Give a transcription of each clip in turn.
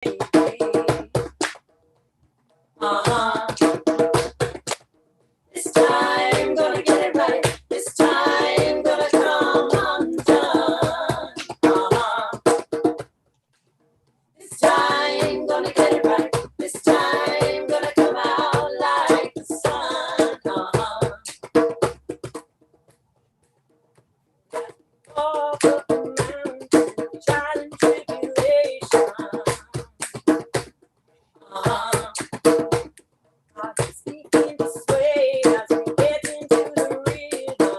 This time gonna get it right. This time gonna come undone. This time gonna get it right. This time gonna come out like the sun. Walk up the mountain, trial and tribulation. God is speaking this way as we get into the rhythm.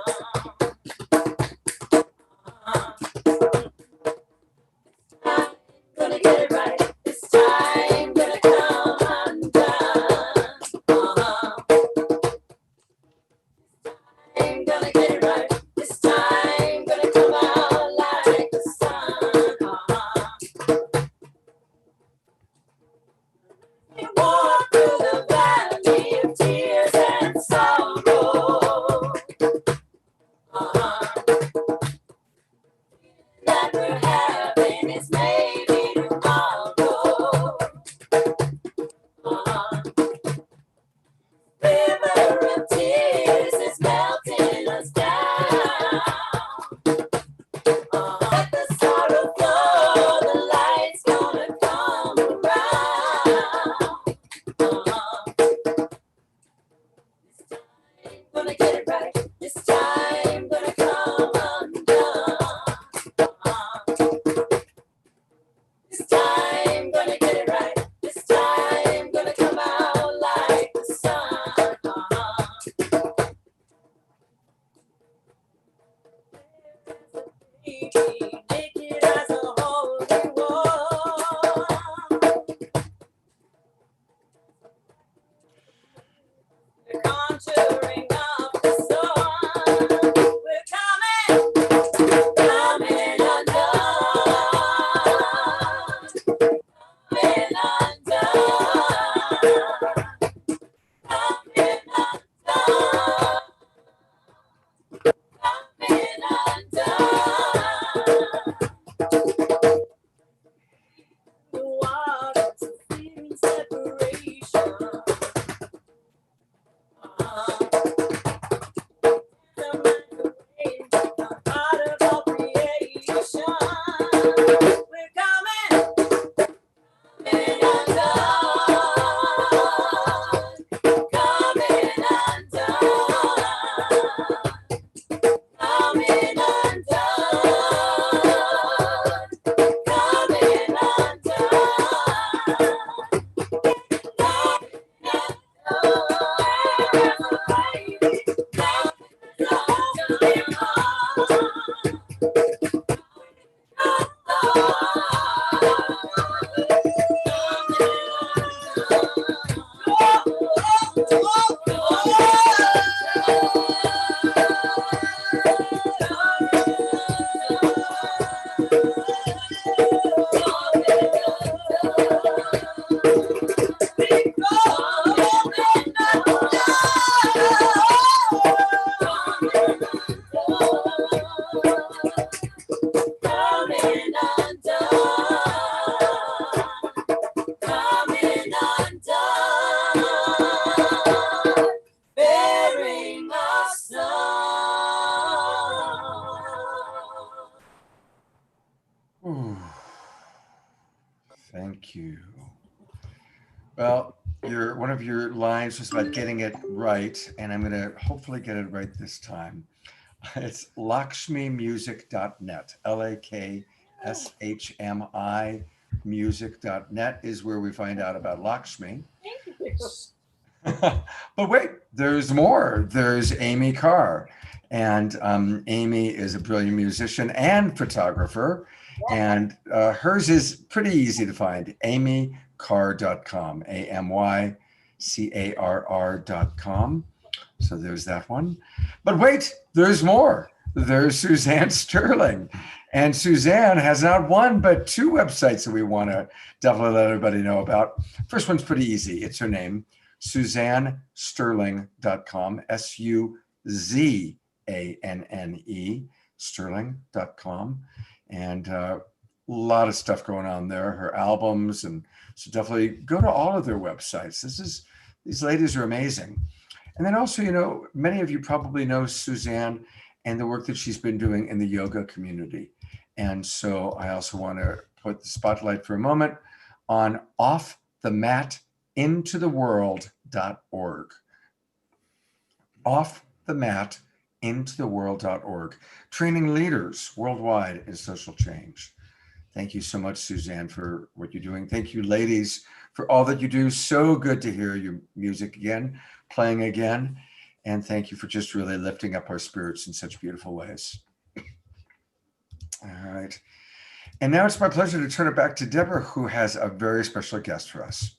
I'm gonna get it right. This time gonna come undone. I'm gonna get it right. This time gonna come out like the sun. We walk through the valley of tears and sorrow. That we're having is maybe tomorrow. River of tears is melting us down. Let the sorrow flow, the light's gonna come around. This time gonna get it right. This time gonna come undone. This time gonna get it right. This time gonna come out like the sun. Baby, naked as a holy wall. We're conjuring up the storm. We're coming undone. Coming undone. Coming undone. Coming undone. The waters of fear and separation. The microwave, the heart of all creation. We're coming undone. Coming undone. Coming undone. Coming Coming undone, coming undone, bearing a son. Ooh, thank you. Well, one of your lines was about getting it right, and I'm going to hopefully get it right this time. It's lakshmimusic.net. LAKSHMI music.net is where we find out about Lakshmi. Thank you. But wait, there's more. There's Amy Carr. And Amy is a brilliant musician and photographer. And hers is pretty easy to find. amycarr.com, AMYCARR.com. So there's that one. But wait, there's more. There's Suzanne Sterling. And Suzanne has not one, but two websites that we want to definitely let everybody know about. First one's pretty easy. It's her name, SuzanneSterling.com, SUZANNE, Sterling.com. And lot of stuff going on there, her albums. And so definitely go to all of their websites. These ladies are amazing. And then also, many of you probably know Suzanne and the work that she's been doing in the yoga community. And so I also want to put the spotlight for a moment on offthematintotheworld.org. Offthematintotheworld.org, training leaders worldwide in social change. Thank you so much, Suzanne, for what you're doing. Thank you, ladies, for all that you do. So good to hear your music again, playing again. And thank you for just really lifting up our spirits in such beautiful ways. All right. And now it's my pleasure to turn it back to Deborah, who has a very special guest for us.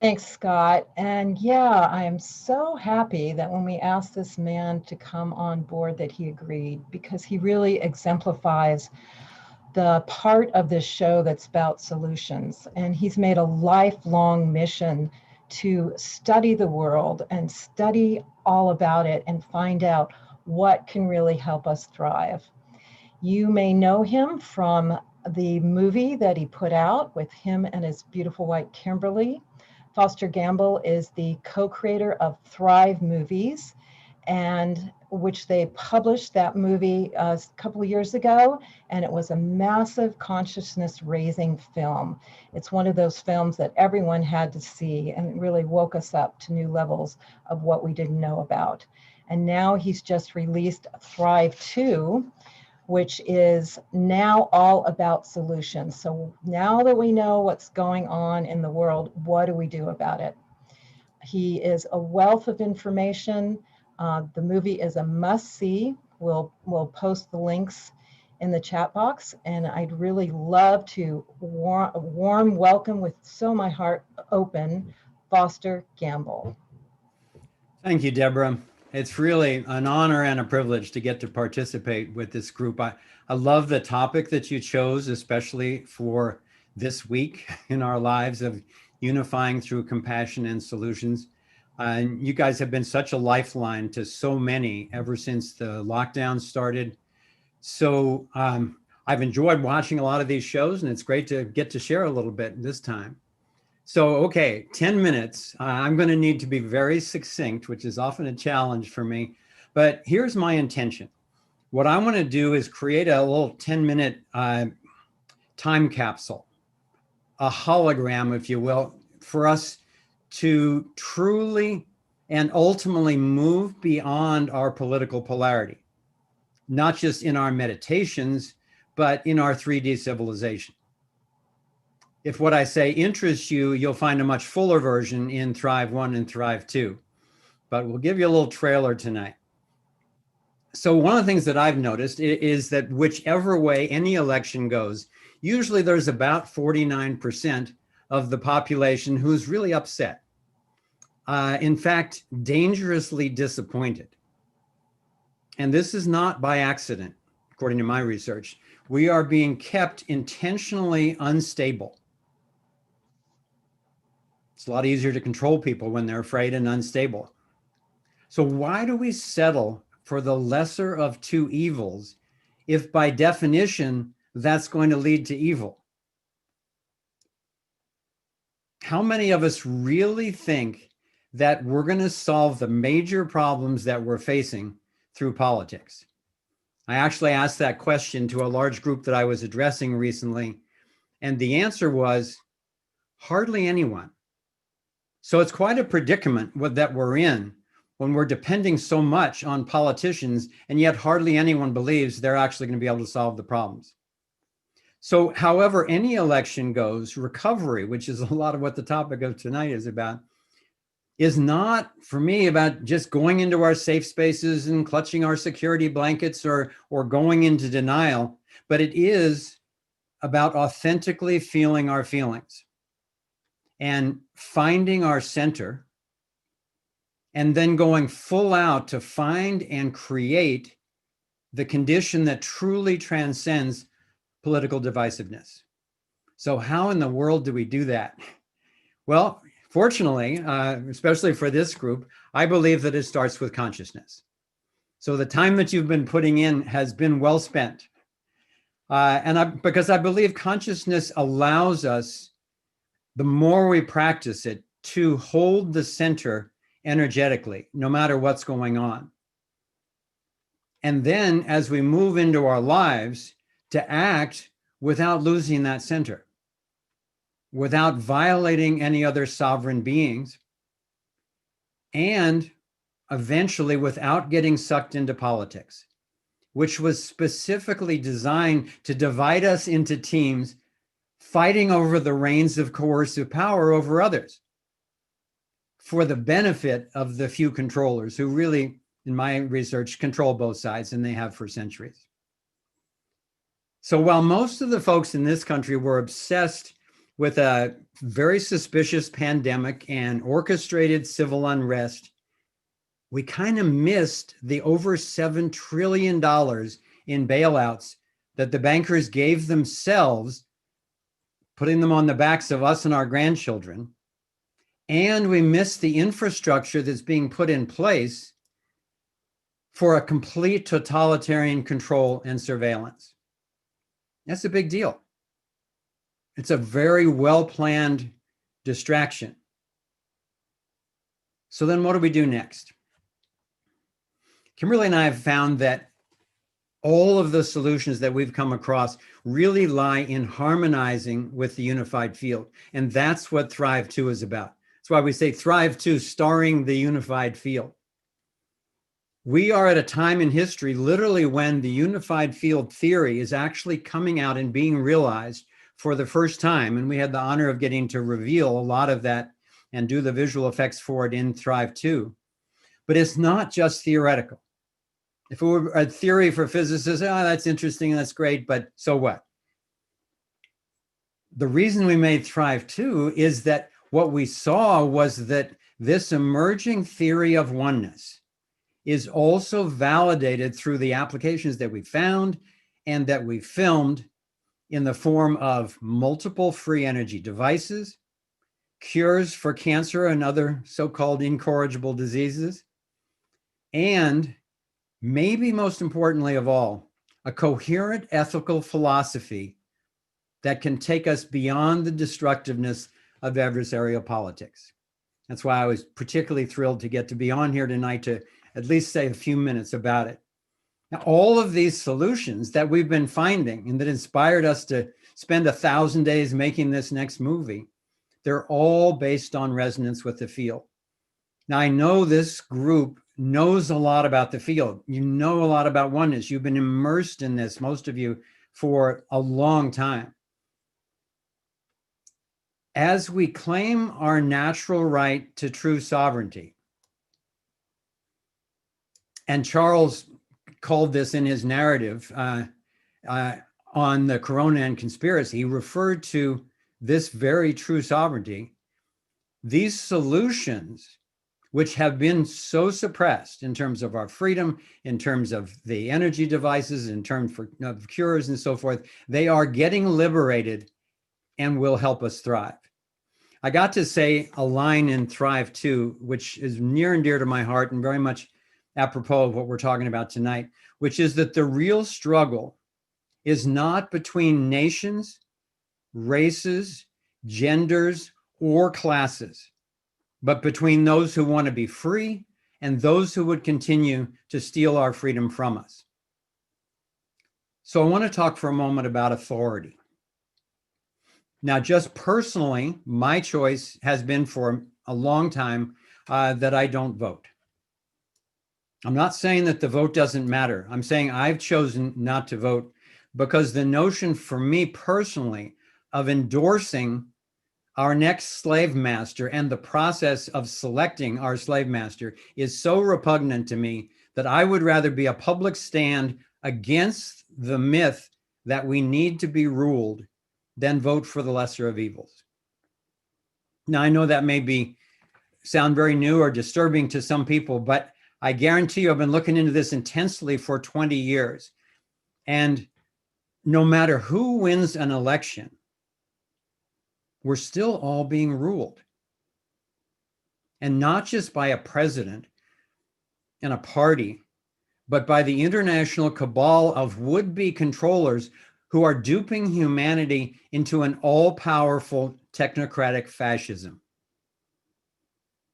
Thanks, Scott. And yeah, I am so happy that when we asked this man to come on board that he agreed, because he really exemplifies the part of this show that's about solutions. And he's made a lifelong mission to study the world and study all about it and find out what can really help us thrive. You may know him from the movie that he put out with him and his beautiful wife, Kimberly. Foster Gamble is the co-creator of Thrive Movies, and which they published that movie a couple of years ago, and it was a massive consciousness raising film. It's one of those films that everyone had to see, and it really woke us up to new levels of what we didn't know about. And now he's just released Thrive 2, which is now all about solutions. So now that we know what's going on in the world, what do we do about it? He is a wealth of information. The movie is a must-see. We'll post the links in the chat box, and I'd really love to warm welcome with so my heart open, Foster Gamble. Thank you, Deborah. It's really an honor and a privilege to get to participate with this group. I love the topic that you chose, especially for this week in our lives of unifying through compassion and solutions. And you guys have been such a lifeline to so many ever since the lockdown started. So I've enjoyed watching a lot of these shows, and it's great to get to share a little bit this time. So, okay, 10 minutes. I'm going to need to be very succinct, which is often a challenge for me. But here's my intention. What I want to do is create a little 10-minute time capsule, a hologram, if you will, for us to truly and ultimately move beyond our political polarity, not just in our meditations, but in our 3D civilization. If what I say interests you, you'll find a much fuller version in Thrive 1 and Thrive 2, but we'll give you a little trailer tonight. So one of the things that I've noticed is that whichever way any election goes, usually there's about 49% of the population who's really upset. In fact, dangerously disappointed. And this is not by accident, according to my research. We are being kept intentionally unstable. It's a lot easier to control people when they're afraid and unstable. So why do we settle for the lesser of two evils if by definition that's going to lead to evil? How many of us really think that we're going to solve the major problems that we're facing through politics? I actually asked that question to a large group that I was addressing recently, and the answer was hardly anyone. So it's quite a predicament that we're in when we're depending so much on politicians, and yet hardly anyone believes they're actually going to be able to solve the problems. So however any election goes, recovery, which is a lot of what the topic of tonight is about, is not, for me, about just going into our safe spaces and clutching our security blankets or going into denial, but it is about authentically feeling our feelings and finding our center, and then going full out to find and create the condition that truly transcends political divisiveness. So how in the world do we do that? Well, fortunately, especially for this group, I believe that it starts with consciousness. So the time that you've been putting in has been well spent. Because I believe consciousness allows us, the more we practice it, to hold the center energetically, no matter what's going on. And then as we move into our lives, to act without losing that center, without violating any other sovereign beings, and eventually without getting sucked into politics, which was specifically designed to divide us into teams fighting over the reins of coercive power over others for the benefit of the few controllers who really, in my research, control both sides, and they have for centuries. So while most of the folks in this country were obsessed with a very suspicious pandemic and orchestrated civil unrest, we kind of missed the over $7 trillion in bailouts that the bankers gave themselves, putting them on the backs of us and our grandchildren. And we missed the infrastructure that's being put in place for a complete totalitarian control and surveillance. That's a big deal. It's a very well-planned distraction. So then what do we do next? Kimberly and I have found that all of the solutions that we've come across really lie in harmonizing with the unified field. And that's what Thrive 2 is about. That's why we say Thrive 2, starring the unified field. We are at a time in history, literally, when the unified field theory is actually coming out and being realized for the first time. And we had the honor of getting to reveal a lot of that and do the visual effects for it in Thrive 2. But it's not just theoretical. If it were a theory for physicists, that's interesting and that's great, but so what? The reason we made Thrive 2 is that what we saw was that this emerging theory of oneness is also validated through the applications that we found and that we filmed in the form of multiple free energy devices, cures for cancer and other so-called incorrigible diseases, and maybe most importantly of all, a coherent ethical philosophy that can take us beyond the destructiveness of adversarial politics. That's why I was particularly thrilled to get to be on here tonight to at least say a few minutes about it. Now, all of these solutions that we've been finding and that inspired us to spend 1,000 days making this next movie, they're all based on resonance with the field. Now, I know this group knows a lot about the field. You know a lot about oneness. You've been immersed in this, most of you, for a long time. As we claim our natural right to true sovereignty, and Charles called this in his narrative on the Corona and conspiracy, he referred to this very true sovereignty. These solutions, which have been so suppressed in terms of our freedom, in terms of the energy devices, in terms of cures and so forth, they are getting liberated and will help us thrive. I got to say a line in Thrive 2, which is near and dear to my heart and very much apropos of what we're talking about tonight, which is that the real struggle is not between nations, races, genders, or classes, but between those who want to be free and those who would continue to steal our freedom from us. So I want to talk for a moment about authority. Now, just personally, my choice has been for a long time that I don't vote. I'm not saying that the vote doesn't matter. I'm saying I've chosen not to vote because the notion for me personally of endorsing our next slave master and the process of selecting our slave master is so repugnant to me that I would rather be a public stand against the myth that we need to be ruled than vote for the lesser of evils. Now, I know that may sound very new or disturbing to some people, but I guarantee you I've been looking into this intensely for 20 years. And no matter who wins an election, we're still all being ruled. And not just by a president and a party, but by the international cabal of would-be controllers who are duping humanity into an all-powerful technocratic fascism.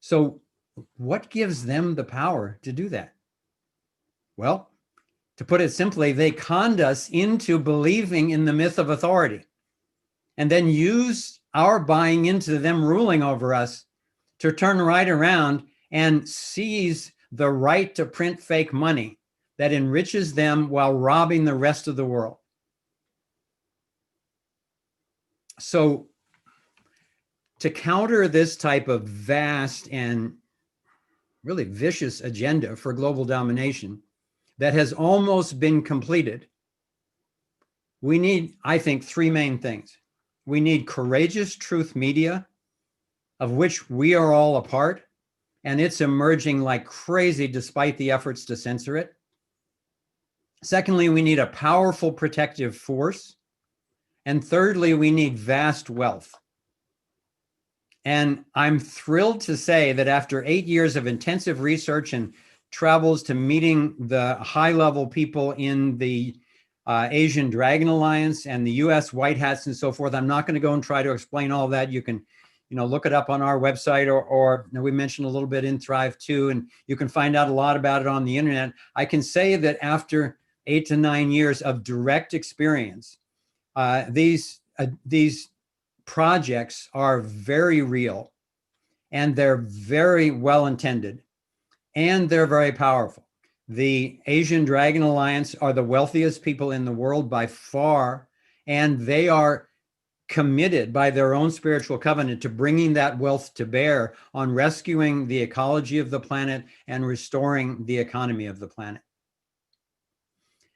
So what gives them the power to do that? Well, to put it simply, they conned us into believing in the myth of authority and then used our buying into them ruling over us to turn right around and seize the right to print fake money that enriches them while robbing the rest of the world. So to counter this type of vast and really vicious agenda for global domination that has almost been completed, we need, I think, three main things. We need courageous truth media, of which we are all a part, and it's emerging like crazy despite the efforts to censor it. Secondly, we need a powerful protective force. And thirdly, we need vast wealth. And I'm thrilled to say that after 8 years of intensive research and travels to meeting the high-level people in the Asian Dragon Alliance and the US White Hats and so forth, I'm not going to go and try to explain all that. You can, look it up on our website, or we mentioned a little bit in Thrive 2, and you can find out a lot about it on the internet. I can say that after 8 to 9 years of direct experience, these projects are very real, and they're very well intended, and they're very powerful. The Asian Dragon Alliance are the wealthiest people in the world by far, and they are committed by their own spiritual covenant to bringing that wealth to bear on rescuing the ecology of the planet and restoring the economy of the planet.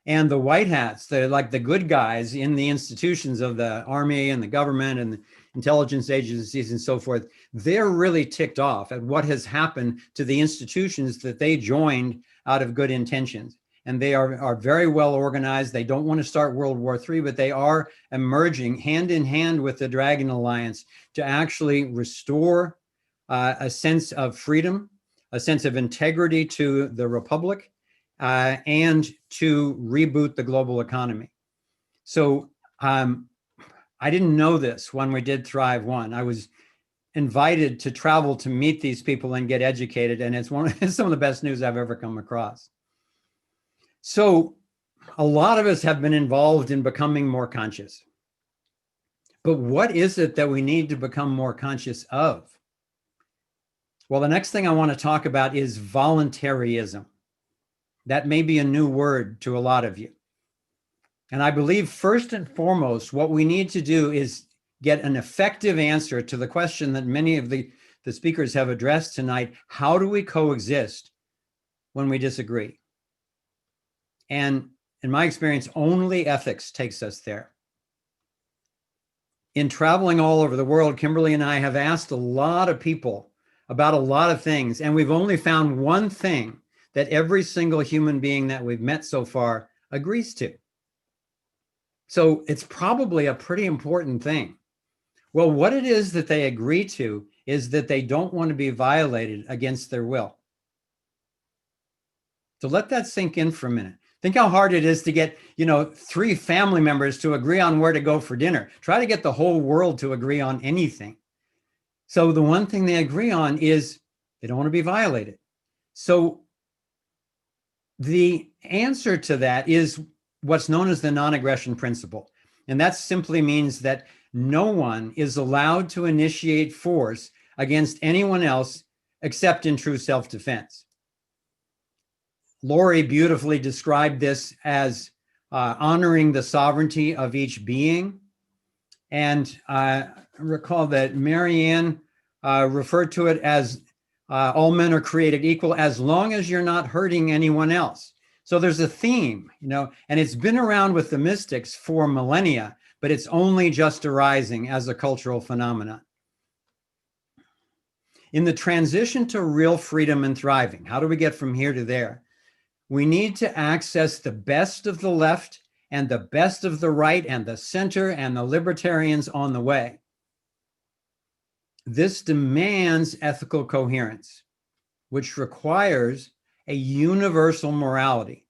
And the White Hats, they're like the good guys in the institutions of the army and the government and the intelligence agencies and so forth. They're really ticked off at what has happened to the institutions that they joined out of good intentions. And they are very well organized. They don't want to start World War III, but they are emerging hand in hand with the Dragon Alliance to actually restore a sense of freedom, a sense of integrity to the Republic, and to reboot the global economy. So I didn't know this when we did Thrive 1. I was invited to travel to meet these people and get educated, and it's some of the best news I've ever come across. So a lot of us have been involved in becoming more conscious. But what is it that we need to become more conscious of? Well, the next thing I want to talk about is voluntarism. That may be a new word to a lot of you. And I believe first and foremost, what we need to do is get an effective answer to the question that many of the speakers have addressed tonight. How do we coexist when we disagree? And in my experience, only ethics takes us there. In traveling all over the world, Kimberly and I have asked a lot of people about a lot of things, and we've only found one thing that every single human being that we've met so far agrees to. So it's probably a pretty important thing. Well, what it is that they agree to is that they don't want to be violated against their will. So let that sink in for a minute. Think how hard it is to get, 3 family members to agree on where to go for dinner. Try to get the whole world to agree on anything. So the one thing they agree on is they don't want to be violated. So the answer to that is what's known as the non-aggression principle. And that simply means that no one is allowed to initiate force against anyone else except in true self-defense. Lori beautifully described this as honoring the sovereignty of each being. And I recall that Marianne referred to it as all men are created equal as long as you're not hurting anyone else. So there's a theme, and it's been around with the mystics for millennia, but it's only just arising as a cultural phenomenon. In the transition to real freedom and thriving, how do we get from here to there? We need to access the best of the left and the best of the right and the center and the libertarians on the way. This demands ethical coherence, which requires a universal morality.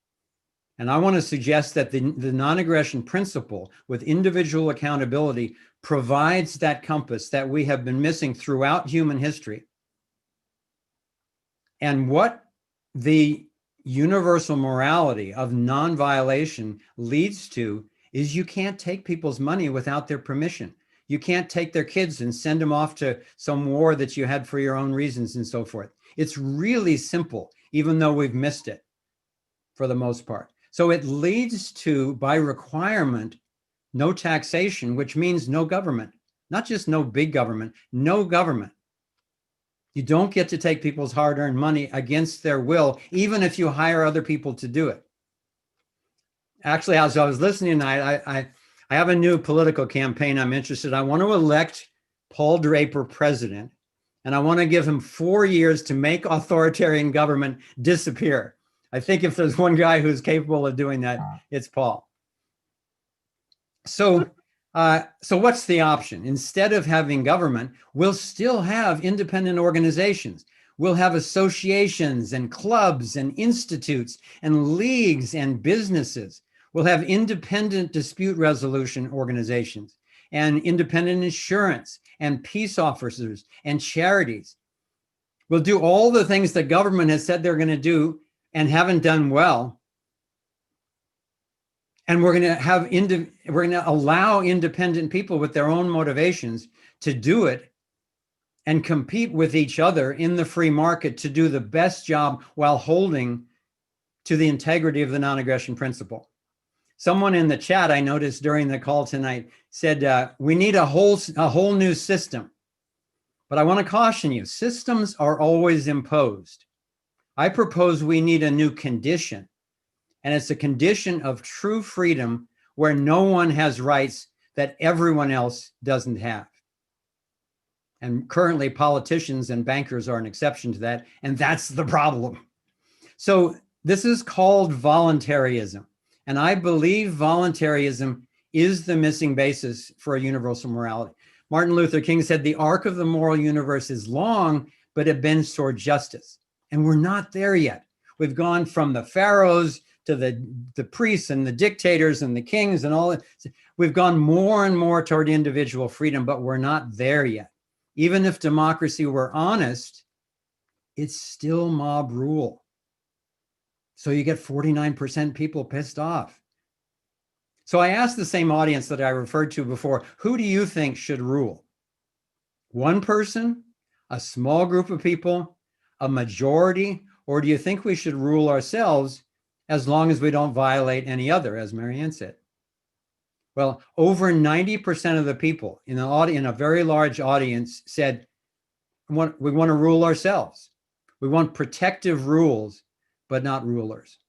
And I want to suggest that the non-aggression principle with individual accountability provides that compass that we have been missing throughout human history. And what the universal morality of non-violation leads to is you can't take people's money without their permission. You can't take their kids and send them off to some war that you had for your own reasons and so forth. It's really simple, even though we've missed it for the most part. So it leads to, by requirement, no taxation, which means no government, not just no big government, no government. You don't get to take people's hard-earned money against their will, even if you hire other people to do it. Actually, as I was listening tonight, I have a new political campaign I'm interested in. I want to elect Paul Draper president, and I want to give him 4 years to make authoritarian government disappear. I think if there's one guy who's capable of doing that, it's Paul. So what's the option? Instead of having government, we'll still have independent organizations. We'll have associations and clubs and institutes and leagues and businesses. We'll have independent dispute resolution organizations and independent insurance and peace officers and charities. We'll do all the things that government has said they're going to do and haven't done well. And we're going to allow independent people with their own motivations to do it and compete with each other in the free market to do the best job while holding to the integrity of the non-aggression principle. Someone in the chat I noticed during the call tonight said, we need a whole new system. But I want to caution you, systems are always imposed. I propose we need a new condition. And it's a condition of true freedom where no one has rights that everyone else doesn't have. And currently politicians and bankers are an exception to that. And that's the problem. So this is called voluntarism. And I believe voluntarism is the missing basis for a universal morality. Martin Luther King said, the arc of the moral universe is long, but it bends toward justice. And we're not there yet. We've gone from the pharaohs to the priests and the dictators and the kings and all that. We've gone more and more toward individual freedom, but we're not there yet. Even if democracy were honest, it's still mob rule. So you get 49% people pissed off. So I asked the same audience that I referred to before, who do you think should rule? One person, a small group of people, a majority, or do you think we should rule ourselves as long as we don't violate any other, as Marianne said? Well, over 90% of the people in a very large audience said, we want to rule ourselves. We want protective rules, but not rulers.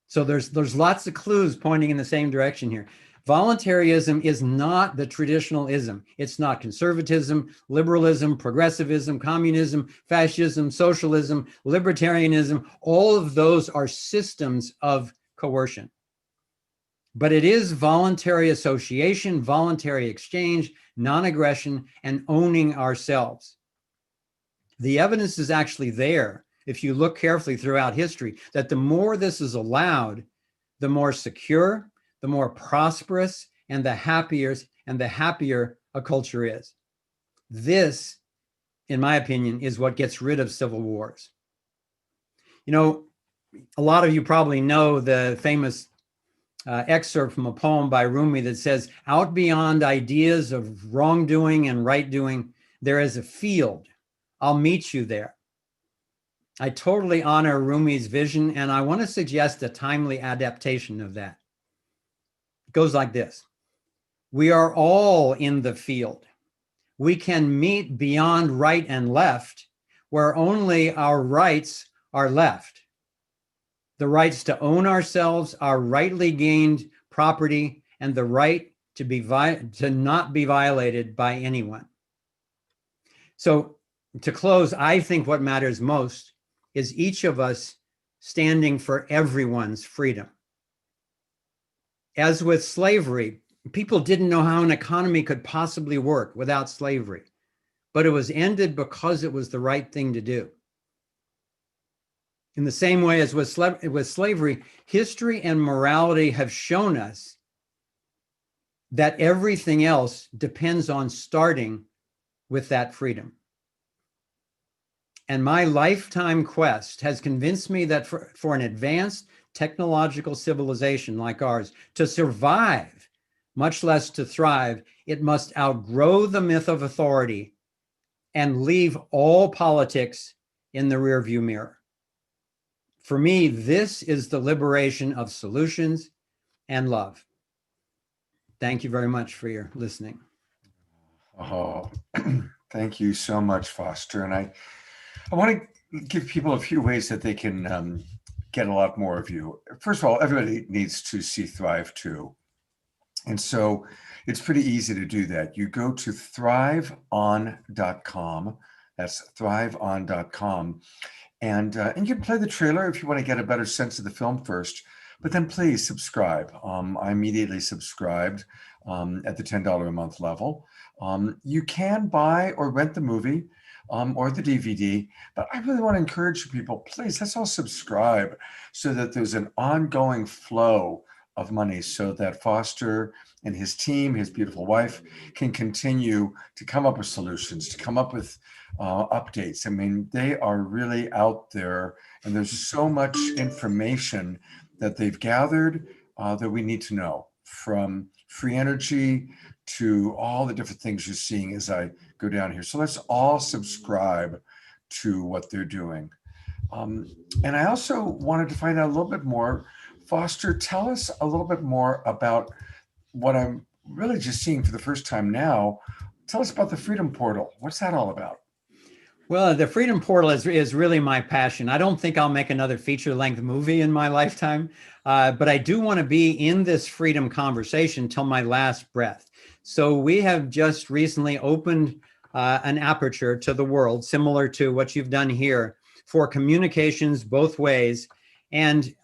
So there's lots of clues pointing in the same direction here. Voluntarism is not the traditional ism. It's not conservatism, liberalism, progressivism, communism, fascism, socialism, libertarianism. All of those are systems of coercion. But it is voluntary association, voluntary exchange, non-aggression, and owning ourselves. The evidence is actually there, if you look carefully throughout history, that the more this is allowed, the more secure, the more prosperous, and the happier a culture is. This, in my opinion, is what gets rid of civil wars. You know, a lot of you probably know the famous excerpt from a poem by Rumi that says, out beyond ideas of wrongdoing and right doing, there is a field. I'll meet you there. I totally honor Rumi's vision, and I want to suggest a timely adaptation of that. It goes like this. We are all in the field. We can meet beyond right and left, where only our rights are left. The rights to own ourselves, our rightly gained property, and the right to not be violated by anyone. So to close, I think what matters most is each of us standing for everyone's freedom. As with slavery, people didn't know how an economy could possibly work without slavery, but it was ended because it was the right thing to do. in the same way as with slavery, history and morality have shown us that everything else depends on starting with that freedom. And my lifetime quest has convinced me that for an advanced technological civilization like ours to survive, much less to thrive, it must outgrow the myth of authority and leave all politics in the rearview mirror. For me, this is the liberation of solutions and love. Thank you very much for your listening. Oh, thank you so much, Foster. And I want to give people a few ways that they can get a lot more of you. First of all, everybody needs to see Thrive 2. And so it's pretty easy to do that. You go to thriveon.com. That's thriveon.com. And you can play the trailer if you want to get a better sense of the film first. But then please subscribe. I immediately subscribed at the $10 a month level. You can buy or rent the movie or the DVD, but I really want to encourage people, please, let's all subscribe so that there's an ongoing flow of money so that Foster and his team, his beautiful wife, can continue to come up with solutions, to come up with updates. I mean, they are really out there, and there's so much information that they've gathered that we need to know, from free energy to all the different things you're seeing as I go down here. So let's all subscribe to what they're doing. And I also wanted to find out a little bit more. Foster, tell us a little bit more about what I'm really just seeing for the first time now. Tell us about the Freedom Portal. What's that all about? Well, the Freedom Portal is really my passion. I don't think I'll make another feature-length movie in my lifetime, but I do want to be in this freedom conversation till my last breath. So we have just recently opened an aperture to the world, similar to what you've done here, for communications both ways. And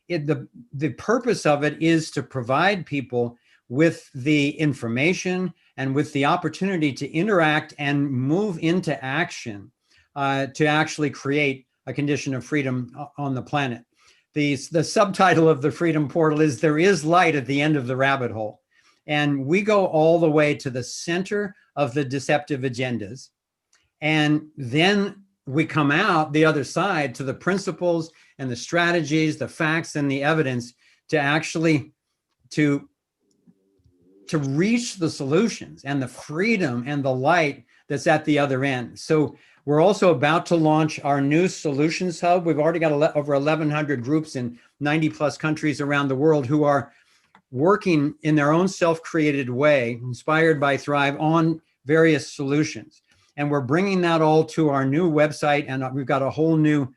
the purpose of it is to provide people with the information and with the opportunity to interact and move into action to actually create a condition of freedom on the planet. The subtitle of the Freedom Portal is "There is light at the end of the rabbit hole." And we go all the way to the center of the deceptive agendas. And then we come out the other side to the principles and the strategies, the facts and the evidence to actually to reach the solutions and the freedom and the light that's at the other end. So we're also about to launch our new Solutions Hub. We've already got over 1,100 groups in 90 plus countries around the world who are working in their own self-created way, inspired by Thrive, on various solutions. And we're bringing that all to our new website. And we've got a whole new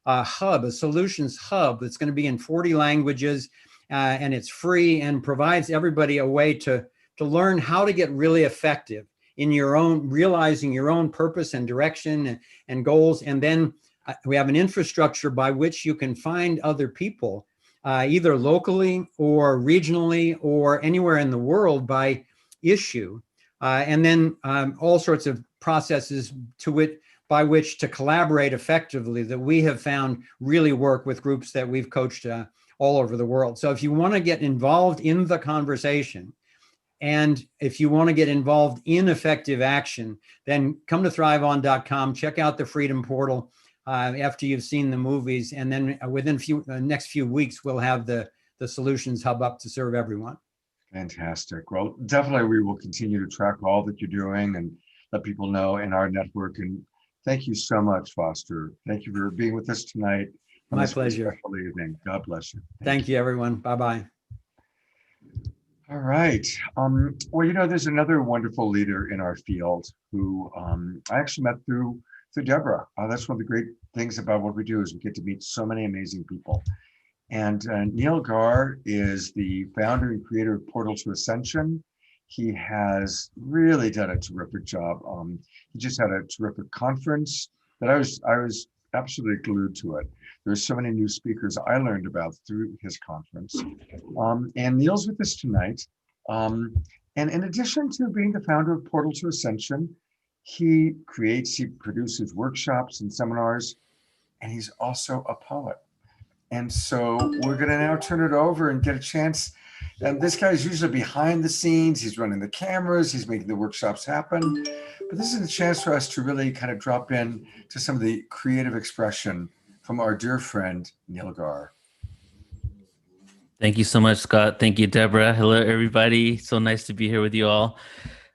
hub, a solutions hub that's going to be in 40 languages. And it's free and provides everybody a way to learn how to get really effective in your own, realizing your own purpose and direction and goals. And then we have an infrastructure by which you can find other people, either locally or regionally or anywhere in the world by issue. And then all sorts of processes by which to collaborate effectively that we have found really work with groups that we've coached all over the world. So if you want to get involved in the conversation, and if you want to get involved in effective action, then come to thriveon.com, check out the Freedom Portal after you've seen the movies. And then within the next few weeks, we'll have the Solutions Hub up to serve everyone. Fantastic. Well, definitely we will continue to track all that you're doing and let people know in our network. And thank you so much, Foster. Thank you for being with us tonight. My pleasure. Special evening. God bless you. Thank you, everyone. Bye-bye. All right. Well, you know, there's another wonderful leader in our field who I actually met through Deborah. That's one of the great things about what we do is we get to meet so many amazing people. And Neil Gaur is the founder and creator of Portal to Ascension. He has really done a terrific job. He just had a terrific conference that I was absolutely glued to it. There's so many new speakers I learned about through his conference. And Neil's with us tonight. And in addition to being the founder of Portal to Ascension, he produces workshops and seminars and he's also a poet. And so we're going to now turn it over and get a chance. And this guy's usually behind the scenes. He's running the cameras. He's making the workshops happen. But this is a chance for us to really kind of drop in to some of the creative expression from our dear friend, Nilgar. Thank you so much, Scott. Thank you, Deborah. Hello, everybody. So nice to be here with you all.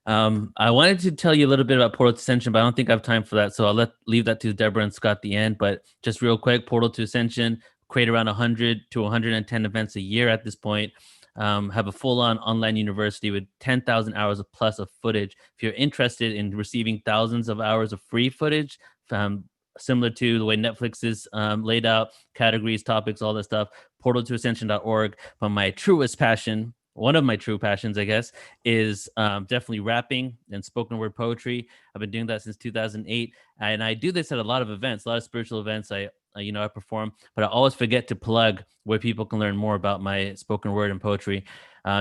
I wanted to tell you a little bit about Portal to Ascension, but I don't think I have time for that. So I'll leave that to Deborah and Scott at the end. But just real quick, Portal to Ascension, create around 100 to 110 events a year at this point. Have a full-on online university with 10,000 hours of plus of footage. If you're interested in receiving thousands of hours of free footage, similar to the way Netflix is laid out, categories, topics, all that stuff, portaltoascension.org. But my truest passion, one of my true passions, I guess, is definitely rapping and spoken word poetry. I've been doing that since 2008. And I do this at a lot of events, a lot of spiritual events. I perform, but I always forget to plug where people can learn more about my spoken word and poetry.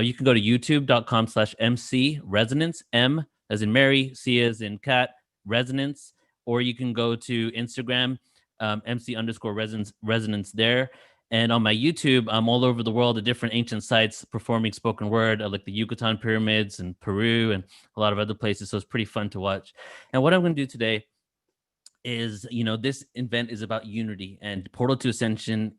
You can go to youtube.com/MC Resonance, M as in Mary, C as in cat, Resonance, or you can go to Instagram, MC_resonance there. And on my YouTube, I'm all over the world at different ancient sites performing spoken word, like the Yucatan pyramids and Peru and a lot of other places. So it's pretty fun to watch. And what I'm going to do today is, this event is about unity, and Portal to Ascension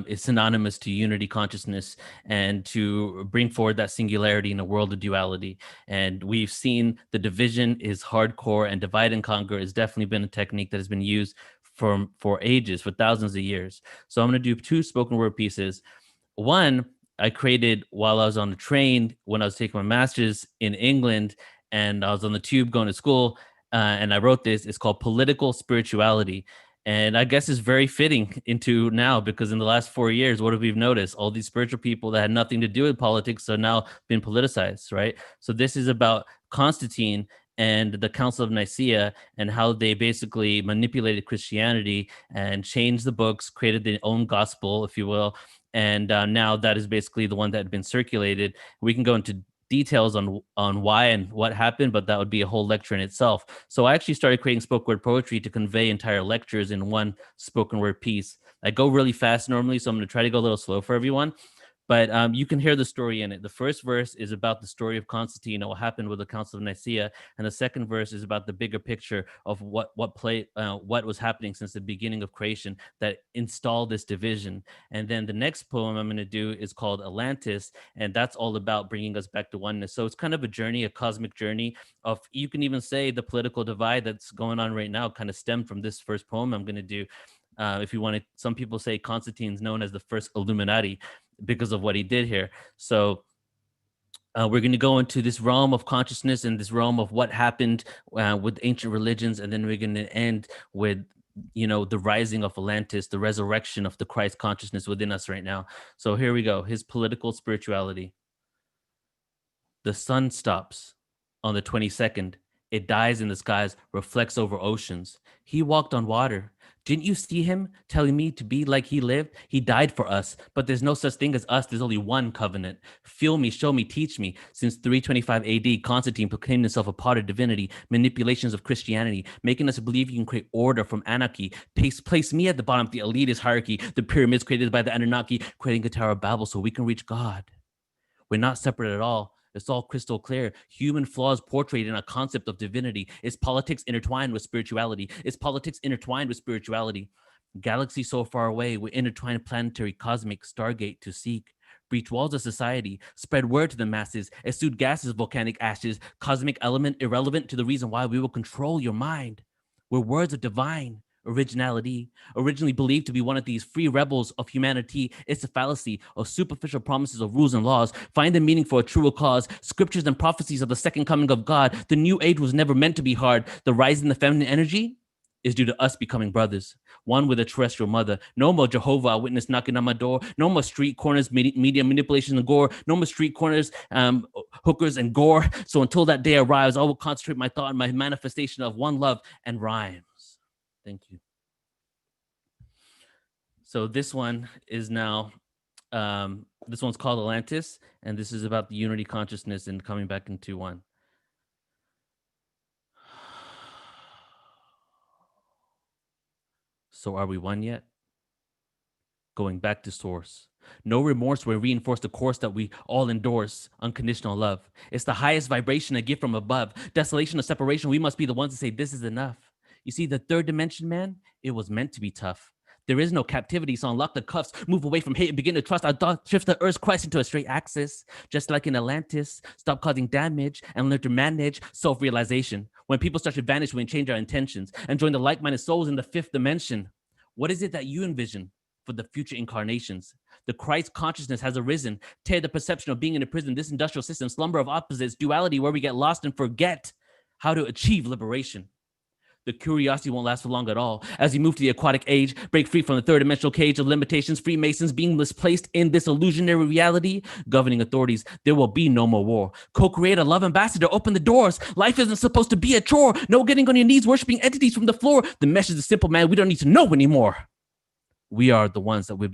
is synonymous to unity consciousness and to bring forward that singularity in a world of duality. And we've seen the division is hardcore, and divide and conquer has definitely been a technique that has been used for ages, for thousands of years. So I'm going to do two spoken word pieces. One I created while I was on the train when I was taking my master's in England, and I was on the tube going to school. And I wrote this. It's called Political Spirituality. And I guess it's very fitting into now, because in the last 4 years, what have we noticed? All these spiritual people that had nothing to do with politics are now been politicized, right? So this is about Constantine and the Council of Nicaea and how they basically manipulated Christianity and changed the books, created their own gospel, if you will. And now that is basically the one that had been circulated. We can go into details on why and what happened, but that would be a whole lecture in itself. So I actually started creating spoken word poetry to convey entire lectures in one spoken word piece. I go really fast normally, so I'm going to try to go a little slow for everyone. But you can hear the story in it. The first verse is about the story of Constantine and what happened with the Council of Nicaea, and the second verse is about the bigger picture of what was happening since the beginning of creation that installed this division. And then the next poem I'm going to do is called Atlantis, and that's all about bringing us back to oneness. So it's kind of a journey, a cosmic journey of, you can even say, the political divide that's going on right now kind of stemmed from this first poem I'm going to do. If you want to, some people say Constantine's known as the first Illuminati because of what he did here. So we're going to go into this realm of consciousness and this realm of what happened with ancient religions, and then we're going to end with the rising of Atlantis, the resurrection of the Christ consciousness within us right now. So here we go. His political spirituality. The sun stops on the 22nd. It dies in the skies, reflects over oceans. He walked on water. Didn't you see him telling me to be like he lived? He died for us, but there's no such thing as us. There's only one covenant. Feel me, show me, teach me. Since 325 AD, Constantine proclaimed himself a part of divinity, manipulations of Christianity, making us believe you can create order from anarchy. Place me at the bottom of the elitist hierarchy, the pyramids created by the Anunnaki, creating a Tower of Babel so we can reach God. We're not separate at all. It's all crystal clear. Human flaws portrayed in a concept of divinity. Is politics intertwined with spirituality? Is politics intertwined with spirituality? Galaxy so far away, we intertwine planetary, cosmic, stargate to seek. Breach walls of society, spread word to the masses, exude gases, volcanic ashes, cosmic element irrelevant to the reason why we will control your mind. We're words of divine originality, originally believed to be one of these free rebels of humanity. It's a fallacy of superficial promises of rules and laws. Find the meaning for a truer cause. Scriptures and prophecies of the second coming of God. The new age was never meant to be hard. The rise in the feminine energy is due to us becoming brothers, one with a terrestrial mother. No more Jehovah Witness knocking on my door. No more street corners, media manipulation and gore. No more street corners, hookers and gore. So until that day arrives, I will concentrate my thought and my manifestation of one love and rhymes. Thank you. So this one is now, this one's called Atlantis, and this is about the unity consciousness and coming back into one. So are we one yet? Going back to source. No remorse will reinforce the course that we all endorse. Unconditional love. It's the highest vibration, a gift from above. Desolation or separation, we must be the ones to say this is enough. You see, the third dimension, man, it was meant to be tough. There is no captivity, so unlock the cuffs, move away from hate and begin to trust. Our thoughts shift the earth's quest into a straight axis. Just like in Atlantis, stop causing damage and learn to manage self-realization. When people start to vanish, we change our intentions and join the like-minded souls in the fifth dimension. What is it that you envision for the future incarnations? The Christ consciousness has arisen. Tear the perception of being in a prison, this industrial system, slumber of opposites, duality where we get lost and forget how to achieve liberation. The curiosity won't last for long at all. As you move to the aquatic age, break free from the third dimensional cage of limitations, Freemasons being misplaced in this illusionary reality, governing authorities, there will be no more war. Co-create a love ambassador, open the doors. Life isn't supposed to be a chore. No getting on your knees, worshiping entities from the floor. The message is simple, man. We don't need to know anymore. We are the ones that we've